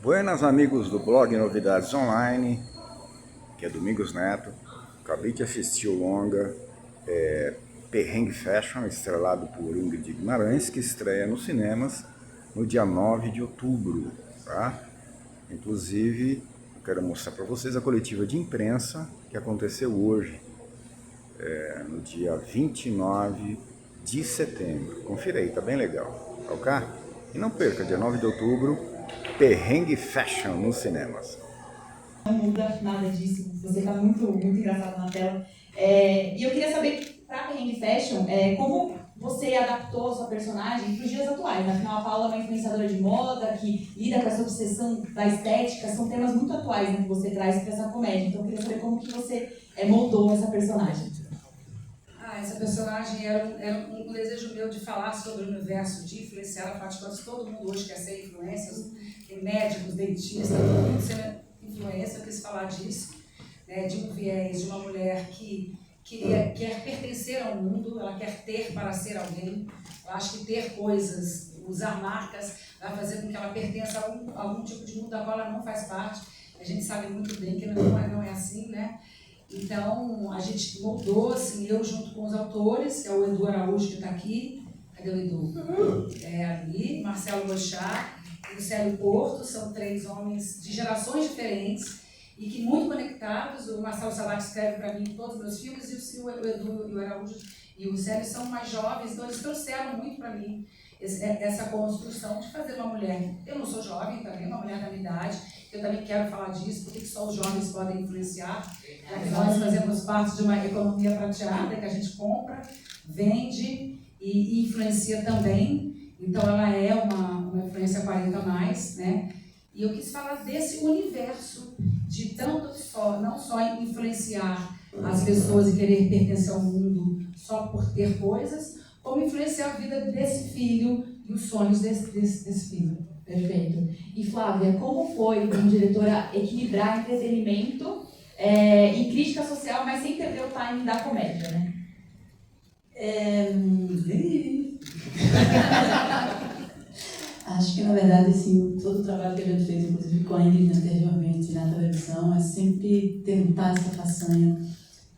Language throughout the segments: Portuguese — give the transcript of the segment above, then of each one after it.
Buenas amigos do blog Novidades Online, que é Domingos Neto. Acabei de assistir o longa Perrengue Fashion, estrelado por Ingrid Guimarães, que estreia nos cinemas no dia 9 de outubro. Tá? Inclusive, eu quero mostrar para vocês a coletiva de imprensa que aconteceu hoje, no dia 29 de setembro. Confira aí, tá bem legal. Ok? E não perca, dia 9 de outubro, Perrengue Fashion nos cinemas. Não muda nada disso, você está muito engraçado na tela. E eu queria saber, para Perrengue Fashion, como você adaptou a sua personagem para os dias atuais. Afinal, a Paula é uma influenciadora de moda, que lida com essa obsessão da estética, são temas muito atuais, né, que você traz para essa comédia. Então eu queria saber como que você moldou essa personagem. Essa personagem era um desejo meu de falar sobre o universo, de influenciar. Afinal de contas, todo mundo hoje quer ser influencer, tem médicos, dentistas, todo mundo sendo influencer. Eu quis falar disso, né, de um viés de uma mulher que quer pertencer ao mundo, ela quer ter para ser alguém. Ela acha que ter coisas, usar marcas, vai fazer com que ela pertença a algum tipo de mundo da qual ela não faz parte. A gente sabe muito bem que não é assim, né? Então, a gente moldou, assim, eu junto com os autores, que é o Edu Araújo, que está aqui. Cadê o Edu? Ali, Marcelo Bochá e o Célio Porto, são 3 homens de gerações diferentes e que muito conectados. O Marcelo Sabato escreve para mim todos os meus filmes, e o Edu e o Araújo e o Célio são mais jovens, então eles trouxeram muito para mim essa construção de fazer uma mulher. Eu não sou jovem também, uma mulher da minha idade, eu também quero falar disso, porque só os jovens podem influenciar. Nós fazemos parte de uma economia prateada, que a gente compra, vende e influencia também. Então ela é uma influência 40+, né? E eu quis falar desse universo de não só influenciar as pessoas e querer pertencer ao mundo só por ter coisas, como influenciar a vida desse filho e os sonhos desse filho. Perfeito. E Flávia, como foi, como diretora, equilibrar entretenimento e crítica social, mas sem perder o timing da comédia, né? Acho que, na verdade, assim, todo o trabalho que a gente fez, inclusive com a Ingrid anteriormente na televisão, é sempre tentar essa façanha,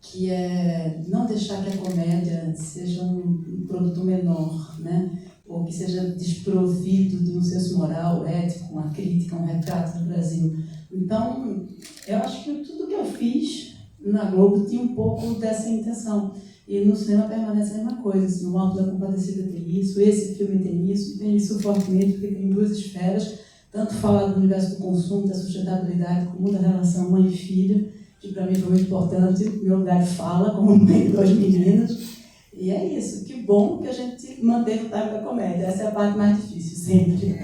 que é não deixar que a comédia seja um produto menor, né? Ou que seja desprovido de um senso moral, ético, uma crítica, um retrato do Brasil. Então, eu acho que tudo que eu fiz na Globo tinha um pouco dessa intenção. E no cinema permanece a mesma coisa. Assim, o Alto da Compadecida tem isso, esse filme tem isso fortemente, porque tem 2 esferas, tanto falar do universo do consumo, da sustentabilidade, como da relação mãe e filha, que para mim foi muito importante, meu lugar de fala, como mãe de 2 meninas. E é isso, que bom que a gente manteve o time da comédia. Essa é a parte mais difícil, sempre.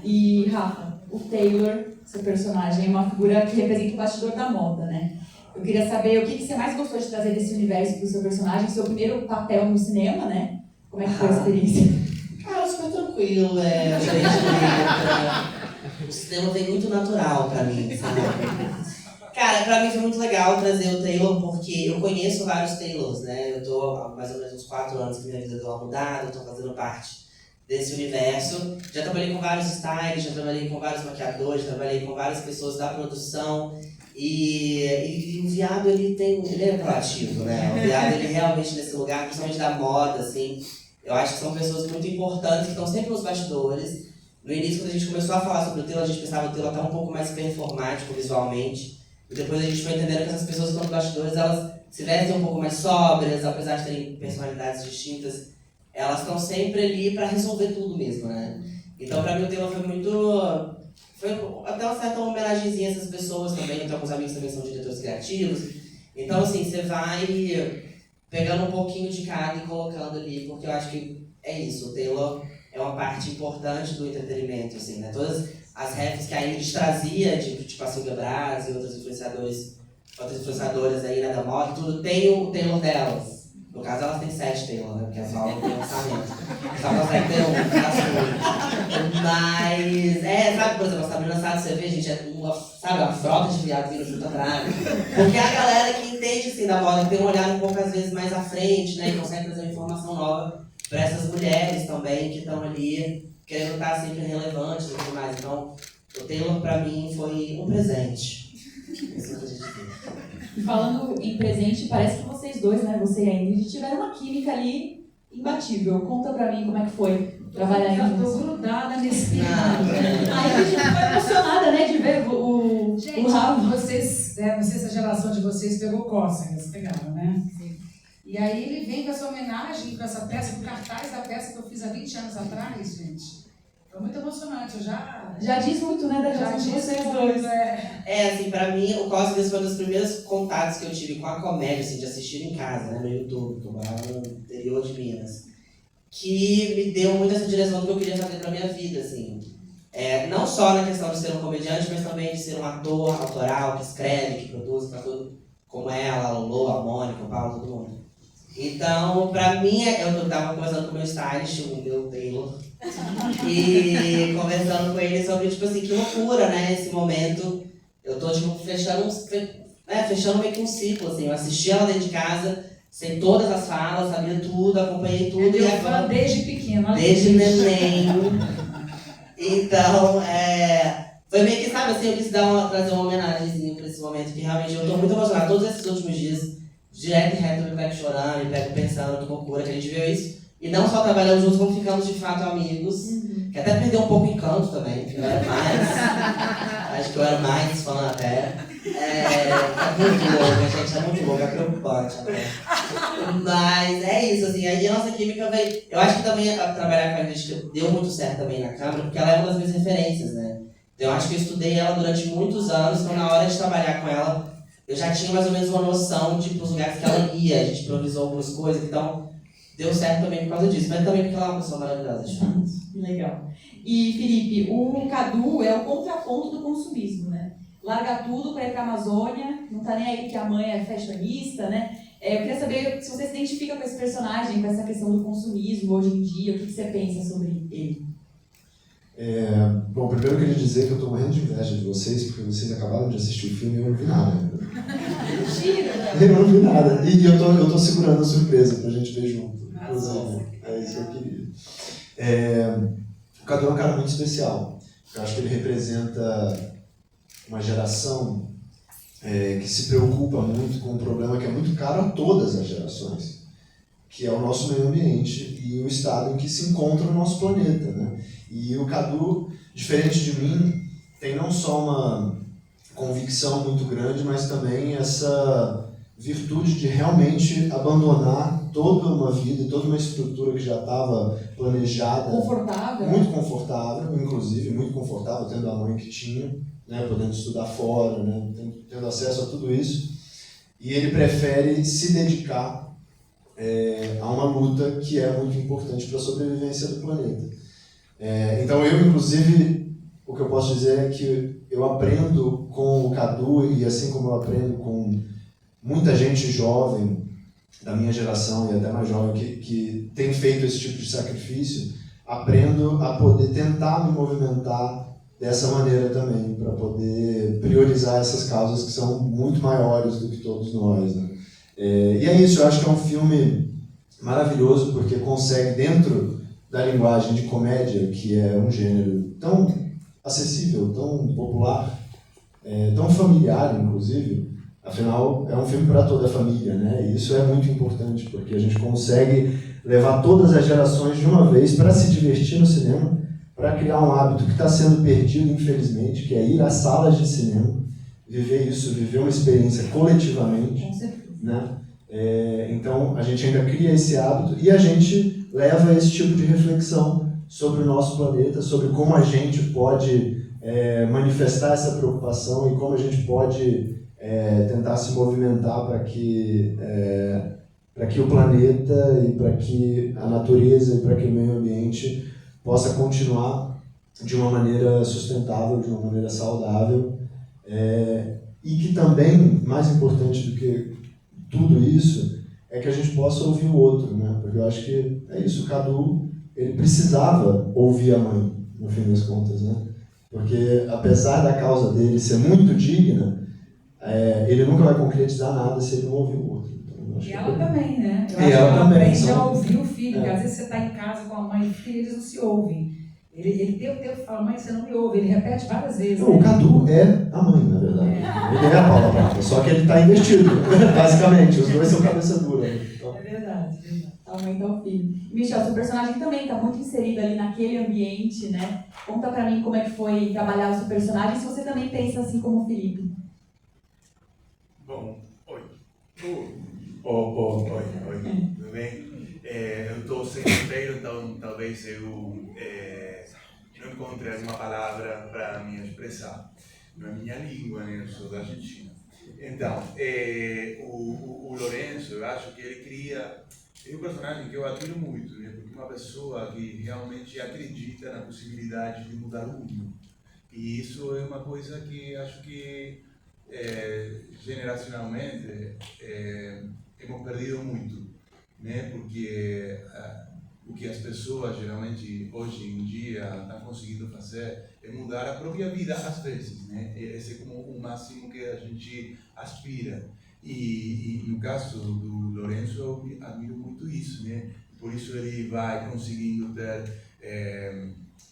E, Rafa, o Taylor, seu personagem, é uma figura que representa o bastidor da moda, né? Eu queria saber o que você mais gostou de trazer desse universo para o seu personagem, seu primeiro papel no cinema, né? Como é que foi a experiência? Super tranquilo, o cinema vem muito natural pra mim, sabe? Cara, pra mim foi muito legal trazer o Taylor, porque eu conheço vários Taylors, né? Eu tô há mais ou menos uns 4 anos que minha vida deu uma mudada, eu tô fazendo parte desse universo. Já trabalhei com vários styles, já trabalhei com vários maquiadores, já trabalhei com várias pessoas da produção. E o viado, ele é proativo, né? O viado, ele realmente nesse lugar, principalmente da moda, assim, eu acho que são pessoas muito importantes, que estão sempre nos bastidores. No início, quando a gente começou a falar sobre o Taylor, a gente pensava que o Taylor estava um pouco mais performático visualmente. E depois a gente foi entendendo que essas pessoas que estão nos bastidores, elas se vestem um pouco mais sóbrias, apesar de terem personalidades distintas, elas estão sempre ali para resolver tudo mesmo, né? Então, para mim, o Taylor foi até uma certa homenagenzinha a essas pessoas também. Então, alguns amigos também são diretores criativos. Então, assim, você vai pegando um pouquinho de cada e colocando ali, porque eu acho que é isso, o Taylor é uma parte importante do entretenimento, assim, né? Todas as refs que a Ingrid trazia, tipo a Silvia Braz e outras influenciadoras aí, né, da moda, tudo tem o Taylor delas. No caso, elas têm 7 Taylor, né? Porque a Paula não tem orçamento. Só consegue ter um, Mas, sabe, por exemplo, a Sabrina Sato, você vê, gente, é uma frota de viado vindo junto atrás. Porque é a galera que entende, assim, da moda, que tem um olhar um pouco, às vezes, mais à frente, né? E consegue trazer uma informação nova para essas mulheres também, que estão ali querendo estar sempre relevantes e tudo mais. Então, O Taylor, pra mim, foi um presente. Isso é o que a gente tem. E falando em presente, parece que vocês dois, né, você e a Ingrid, tiveram uma química ali imbatível. Conta pra mim como é que foi trabalhar Eu tô juntos. grudada nesse pilar. A Ingrid ficou emocionada, né, de ver o Gente, Rafa. vocês, não sei se a geração de vocês pegou cócegas, pegaram, né? E aí ele vem com essa homenagem, com essa peça, com o cartaz da peça que eu fiz há 20 anos atrás, gente. Foi muito emocionante, eu Já diz muito, né, da já relação de disse vocês muito, dois. Assim, pra mim, o Cócegas foi um dos primeiros contatos que eu tive com a comédia, assim, de assistir em casa, né, no YouTube, que eu morava no interior de Minas, que me deu muito essa direção do que eu queria fazer pra minha vida, assim. Não só na questão de ser um comediante, mas também de ser um ator autoral, que escreve, que produz, pra tudo, como ela, a Lolo, a Mônica, o Paulo, todo mundo. Então, pra mim, eu tava conversando com o meu stylist, o meu Taylor, e conversando com ele sobre, tipo assim, que loucura, né, esse momento. Eu tô, tipo, fechando meio que um ciclo, assim. Eu assisti ela dentro de casa, sei todas as falas, sabia tudo, acompanhei tudo. Meu E fã agora, desde pequeno. olha desde que neném. Então, foi meio que, sabe, assim, eu quis trazer uma homenagemzinha pra esse momento, que realmente eu tô muito emocionada. Todos esses últimos dias, direto e reto, eu me pego chorando, me pego pensando, que loucura que a gente viu isso. E não só trabalhamos juntos, como ficamos de fato amigos. Que até perdeu um pouco o encanto também, porque eu era mais. Acho que eu era mais fã até. É muito louca, gente, é muito louca, é preocupante até. Mas é isso, assim, aí a nossa química veio. Eu acho que também trabalhar com a gente deu muito certo também na Câmara, porque ela é uma das minhas referências, né? Então eu acho que eu estudei ela durante muitos anos, então na hora de trabalhar com ela, eu já tinha mais ou menos uma noção de os lugares que ela ia, a gente improvisou algumas coisas, então deu certo também por causa disso, mas também porque ela é uma pessoa maravilhosa, de fato. Legal. E, Felipe, o Cadu é o contraponto do consumismo, né? Larga tudo para ir para a Amazônia, não tá nem aí que a mãe é fashionista, né? Eu queria saber se você se identifica com esse personagem, com essa questão do consumismo hoje em dia, o que você pensa sobre ele? Bom, primeiro eu queria dizer que eu estou morrendo de inveja de vocês, porque vocês acabaram de assistir o filme e eu não vi nada. Mentira! Eu não vi nada. E eu tô segurando a surpresa pra gente ver junto. Inclusive, é isso que eu queria. O Cadu é um cara muito especial. Eu acho que ele representa uma geração que se preocupa muito com um problema que é muito caro a todas as gerações, que é o nosso meio ambiente e o estado em que se encontra o nosso planeta, né? E o Cadu, diferente de mim, tem não só uma convicção muito grande, mas também essa virtude de realmente abandonar toda uma vida, toda uma estrutura que já estava planejada. Confortável. Muito confortável, inclusive, muito confortável, tendo a mãe que tinha, né, podendo estudar fora, né, tendo acesso a tudo isso. E ele prefere se dedicar a uma luta que é muito importante para a sobrevivência do planeta. Então eu, inclusive, o que eu posso dizer é que eu aprendo com o Cadu, e assim como eu aprendo com muita gente jovem da minha geração e até mais jovem que tem feito esse tipo de sacrifício, aprendo a poder tentar me movimentar dessa maneira também, para poder priorizar essas causas que são muito maiores do que todos nós, né? E é isso, eu acho que é um filme maravilhoso, porque consegue, dentro da linguagem de comédia, que é um gênero tão acessível, tão popular, tão familiar, inclusive, afinal, é um filme para toda a família, né? E isso é muito importante, porque a gente consegue levar todas as gerações de uma vez para se divertir no cinema, para criar um hábito que está sendo perdido, infelizmente, que é ir às salas de cinema, viver isso, viver uma experiência coletivamente, né? Então, a gente ainda cria esse hábito e a gente leva esse tipo de reflexão sobre o nosso planeta, sobre como a gente pode manifestar essa preocupação e como a gente pode tentar se movimentar para que o planeta e para que a natureza e para que o meio ambiente possa continuar de uma maneira sustentável, de uma maneira saudável, e que também, mais importante do que tudo isso, é que a gente possa ouvir o outro, né? Porque eu acho que é isso, o Cadu, ele precisava ouvir a mãe, no fim das contas, né? Porque apesar da causa dele ser muito digna, ele nunca vai concretizar nada se ele não ouvir o outro. Então, E ela também, né? Eu E acho ela que ela também, aprende são- a ouvir o filho, porque às vezes você está em casa com a mãe e o filho, eles não se ouvem. Ele tem tempo de falar, mãe, você não me ouve. Ele repete várias vezes. O Cadu é a mãe, na verdade. Ele é a Paula Prata, só que ele está investido, basicamente. Os dois são cabeça dura. Então... É verdade. A mãe tá o filho. Michel, seu personagem também está muito inserido ali naquele ambiente, né? Conta pra mim como é que foi trabalhar o seu personagem, se você também pensa assim como o Felipe. Bom, oi. Oi, tudo bem? Eu estou sem roteiro, então talvez eu não encontre alguma palavra para me expressar. Não é minha língua, né? Eu sou da Argentina. Então, o Lourenço, eu acho que ele cria... É um personagem que eu admiro muito, né? Porque é uma pessoa que realmente acredita na possibilidade de mudar o mundo. E isso é uma coisa que acho que generacionalmente hemos perdido muito, né? Porque o que as pessoas geralmente hoje em dia estão conseguindo fazer é mudar a própria vida às vezes, né? Esse é como o máximo que a gente aspira. E no caso do Lourenço eu admiro muito isso, né? Por isso ele vai conseguindo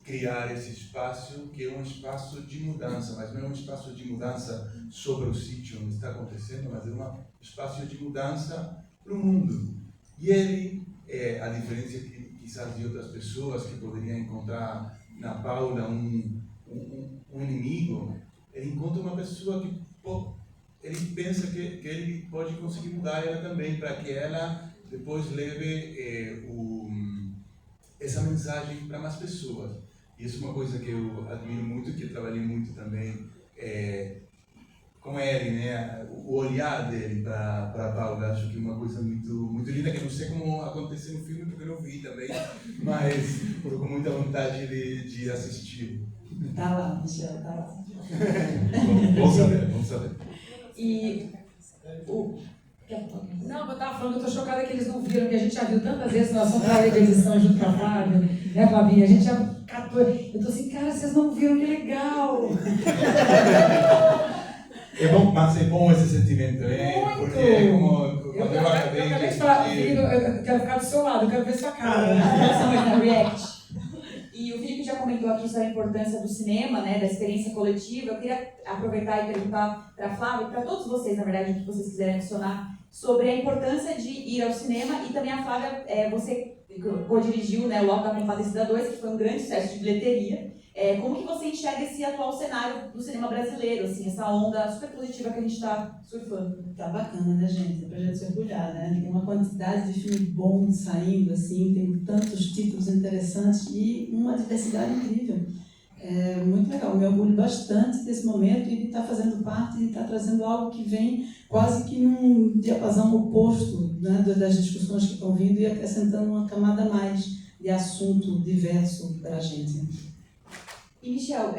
criar esse espaço que é um espaço de mudança, mas não é um espaço de mudança sobre o sítio onde está acontecendo, mas é um espaço de mudança para o mundo. E ele, a diferença quizás de outras pessoas que poderiam encontrar na Paula um inimigo, ele encontra uma pessoa que ele pensa que ele pode conseguir mudar ela também, para que ela depois leve essa mensagem para mais pessoas. E isso é uma coisa que eu admiro muito, que eu trabalhei muito também com ele, né? O olhar dele para a Paula, acho que é uma coisa muito, muito linda, que eu não sei como aconteceu no filme, porque eu não vi também, mas estou com muita vontade de assistir. Tá lá, Michel, tá lá. Bom saber, bom saber. E Não, eu estava falando que eu estou chocada que eles não viram, que a gente já viu tantas vezes nós somos para de edição junto com a Flávia, né, Flavinha? A gente já catou. Eu estou assim, cara, vocês não viram, que legal! É bom, mas é bom esse sentimento, né? Muito. Porque é como quando eu acabei acabei de falar, filho, eu quero ficar do seu lado, eu quero ver sua cara. React. E o Felipe já comentou aqui sobre a importância do cinema, né, da experiência coletiva. Eu queria aproveitar e perguntar para a Flávia e para todos vocês, na verdade, o que vocês quiserem adicionar, sobre a importância de ir ao cinema. E também a Flávia, você co-dirigiu, né, o Alto da Compadecida 2, que foi um grande sucesso de bilheteria. Como que você enxerga esse atual cenário do cinema brasileiro, assim, essa onda super positiva que a gente está surfando? Tá bacana, né, gente? É pra gente se orgulhar, né? Tem uma quantidade de filme bom saindo, assim, tem tantos títulos interessantes e uma diversidade incrível. É muito legal, me orgulho bastante desse momento e de estar fazendo parte e estar trazendo algo que vem quase que num diapasão oposto, né, das discussões que estão vindo e acrescentando uma camada a mais de assunto diverso para a gente. E, Michel,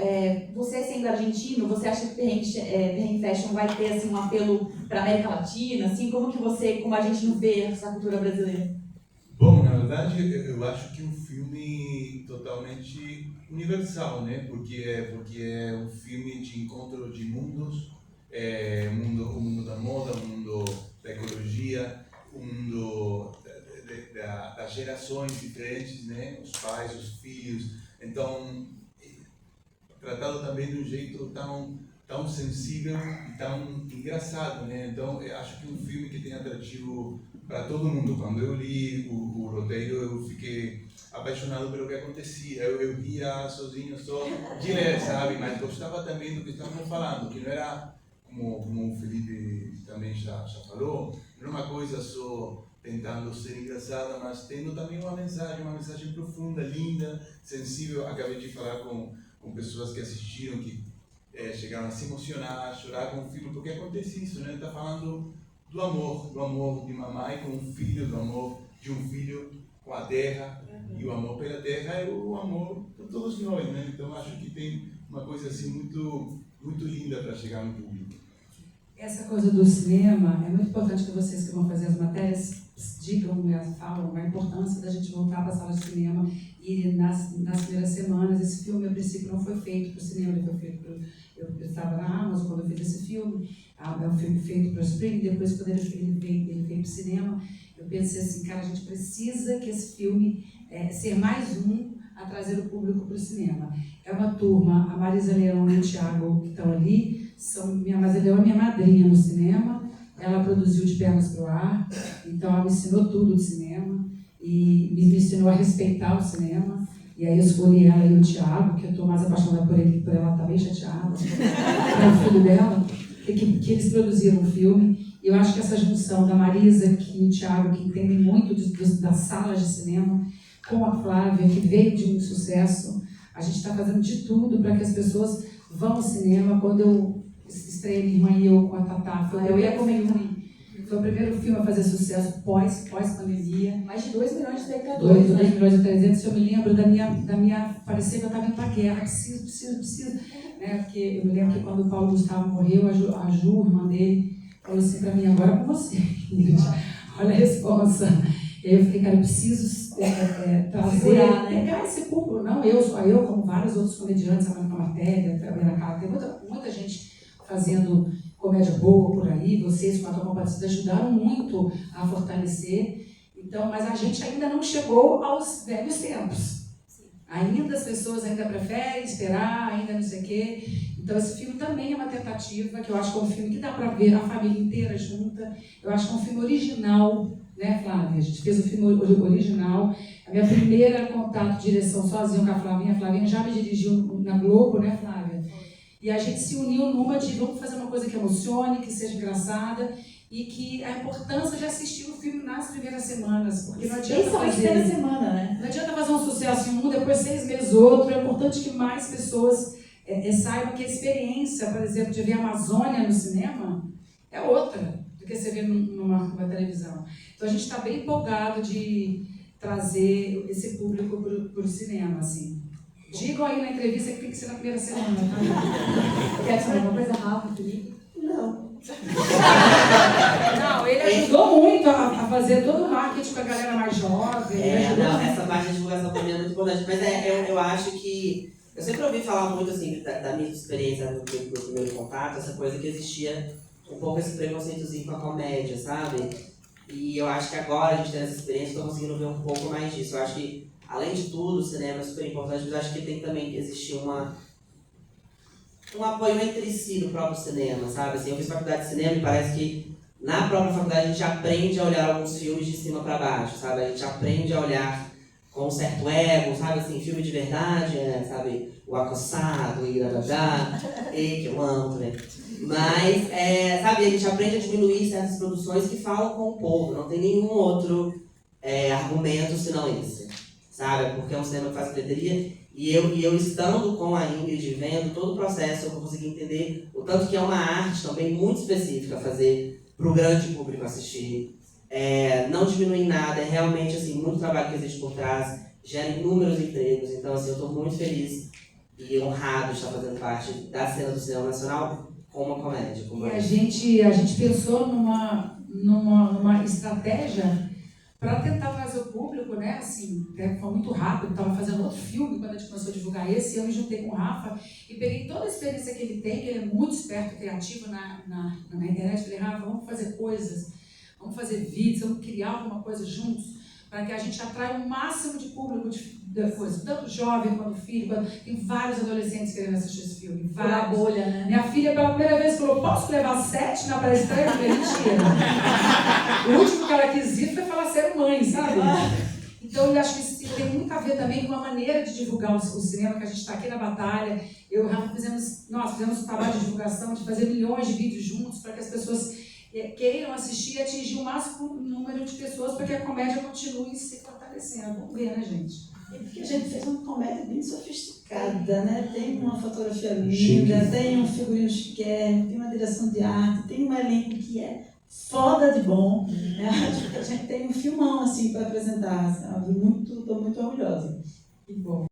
você sendo argentino, você acha que Perrengue Fashion vai ter assim, um apelo para a América Latina? Assim, como que você, como argentino, vê essa cultura brasileira? Bom, na verdade, eu acho que é um filme totalmente universal, né? Porque é um filme de encontro de mundos, o mundo da moda, o mundo da ecologia, o mundo das gerações diferentes, né? Os pais, os filhos. Então, tratado também de um jeito tão sensível e tão engraçado, né? Então, eu acho que é um filme que tem atrativo para todo mundo. Quando eu li o roteiro, eu fiquei apaixonado pelo que acontecia. Eu ria sozinho, só de ler, sabe? Mas gostava também do que estávamos falando, que não era, como o Felipe também já falou, não era uma coisa só tentando ser engraçada, mas tendo também uma mensagem profunda, linda, sensível. Acabei de falar com pessoas que assistiram, que chegaram a se emocionar, a chorar com o filho, porque acontece isso, né? Está falando do amor de mamãe com um filho, do amor de um filho com a terra, e o amor pela terra é o amor por todos nós, né? Então acho que tem uma coisa assim muito, muito linda para chegar no público. Essa coisa do cinema, é muito importante que vocês que vão fazer as matérias digam, falam a importância da gente voltar para a sala de cinema. E nas primeiras semanas, esse filme, a princípio, não foi feito para o cinema, ele foi feito para... Eu estava na Amazon quando eu fiz esse filme, é um filme feito para o streaming, depois quando ele veio para o cinema, eu pensei assim, cara, a gente precisa que esse filme ser mais um a trazer o público para o cinema. É uma turma, a Marisa Leão e o Thiago, que estão ali, Marisa Leão é minha madrinha no cinema, ela produziu De Pernas pro Ar, então ela me ensinou tudo de cinema, e me ensinou a respeitar o cinema, e aí eu escolhi ela e o Thiago, que eu estou mais apaixonada por ele, por ela também chateada, é o filho dela, que eles produziram o filme. E eu acho que essa junção da Marisa e o Thiago, que entendem muito das salas de cinema, com a Flávia, que veio de um sucesso, a gente está fazendo de tudo para que as pessoas vão ao cinema. Quando eu estreiei Minha Irmã e Eu com a Tatá, foi o primeiro filme a fazer sucesso pós-pandemia. Mais de 2 milhões de espectadores, 2 milhões e 300, eu me lembro da minha parecia que eu estava indo para a guerra, preciso, né? Porque eu me lembro que quando o Paulo Gustavo morreu, a Ju, irmã dele, falou assim para mim, agora é com você, olha a responsa. E aí eu falei, cara, eu preciso trazer, pegar esse público, não eu, só eu, como vários outros comediantes, a Mônica Martelli, a Fabiana Carla, tem muita gente fazendo comédia boa por aí, vocês com a Tua Compadecida ajudaram muito a fortalecer, então, mas a gente ainda não chegou aos velhos tempos. Ainda as pessoas ainda preferem esperar, ainda não sei o quê. Então esse filme também é uma tentativa, que eu acho que é um filme que dá para ver a família inteira junta. Eu acho que é um filme original, né, Flávia? A gente fez um filme original. A minha primeira contato, direção sozinha com a Flavinha já me dirigiu na Globo, né, Flávia? E a gente se uniu numa de vamos fazer uma coisa que emocione, que seja engraçada, e que a importância de assistir o filme nas primeiras semanas, porque não adianta fazer... semana, né? Não adianta fazer um sucesso em um, depois 6 meses outro. É importante que mais pessoas saibam que a experiência, por exemplo, de ver a Amazônia no cinema é outra do que você vê numa televisão. Então a gente está bem empolgado de trazer esse público para o cinema, assim. Digam aí na entrevista que tem que ser na primeira semana, tá? Quer falar alguma coisa rápida, Felipe? Não. Não, ele ajudou muito a fazer todo o marketing com a galera mais jovem. Não, essa parte da divulgação também é muito importante, mas eu acho que... Eu sempre ouvi falar muito, assim, da minha experiência no primeiro contato, essa coisa que existia um pouco esse preconceitozinho com a comédia, sabe? E eu acho que agora a gente tem essa experiência, estou conseguindo ver um pouco mais disso. Eu acho que, além de tudo, o cinema é super importante, mas acho que tem também que existir um apoio entre si no próprio cinema, sabe? Assim, eu fiz faculdade de cinema e parece que na própria faculdade a gente aprende a olhar alguns filmes de cima para baixo, sabe? A gente aprende a olhar com um certo ego, sabe? Assim, filme de verdade, sabe? O Acossado e que eu amo também. Mas, sabe? A gente aprende a diminuir certas produções que falam com o povo, não tem nenhum outro argumento senão esse, sabe? Porque é um cinema que faz bilheteria. E eu estando com a Ingrid, vendo todo o processo, eu consegui entender o tanto que é uma arte também muito específica fazer para o grande público assistir. Não diminui nada, é realmente assim, muito trabalho que existe por trás, gera inúmeros empregos. Então assim, eu estou muito feliz e honrado de estar fazendo parte da cena do cinema nacional com uma comédia. E a gente pensou numa estratégia para tentar trazer o público, né, assim, foi muito rápido, estava fazendo outro filme quando a gente começou a divulgar esse, eu me juntei com o Rafa e peguei toda a experiência que ele tem, que ele é muito esperto e criativo na internet, falei, Rafa, vamos fazer coisas, vamos fazer vídeos, vamos criar alguma coisa juntos, para que a gente atraia o máximo de público de coisa, tanto jovem quanto filho, tem vários adolescentes querendo assistir esse filme, vários. Bolha, né? Minha filha pela primeira vez falou, posso levar 7 na pré-estreia? Eu falei, mentira. O último que ela quis ir foi falar ser mãe, sabe? Então eu acho que isso tem muito a ver também com a maneira de divulgar o cinema, que a gente está aqui na batalha. Eu e o Rafa fizemos um trabalho de divulgação, de fazer milhões de vídeos juntos, para que as pessoas queiram assistir e atingir o máximo número de pessoas para que a comédia continue se fortalecendo. Vamos ver, né, gente? E porque a gente fez uma comédia bem sofisticada, né? Tem uma fotografia linda, Chique. tem um figurino chiquérrimo, tem uma direção de arte, tem um elenco que é foda de bom. Né? A gente tem um filmão assim para apresentar, sabe? Estou muito orgulhosa. Que bom.